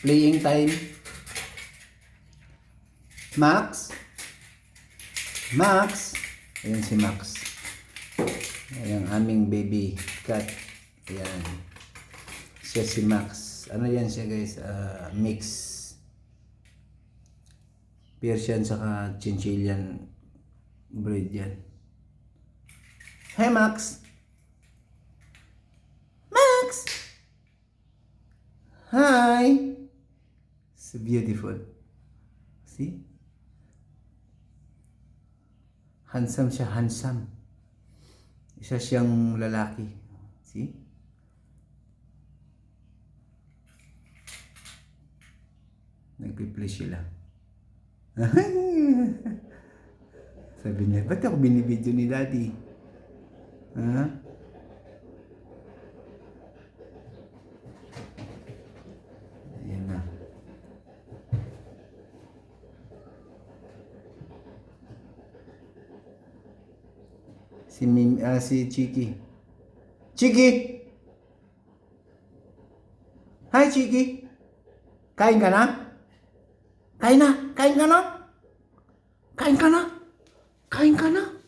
Playing time. Max? Max? Ayan si Max. Ayan ang aming baby cat. Ayan. Siya si Max. Ano yan siya guys? Mix. Persian saka Chinchillian breed yan. Hey Max! Max! Hi! So beautiful. See? Handsome siya, handsome. Isa siyang lalaki. See? Nagpi-play sila. Sabi niya, ba't ako binibidyo ni Daddy? Ha? Ayan na. Si Chiki. Chiki! Hi, Chiki! Kain ka na? Kain na! Kain ka na! Kain ka na! Kain ka na!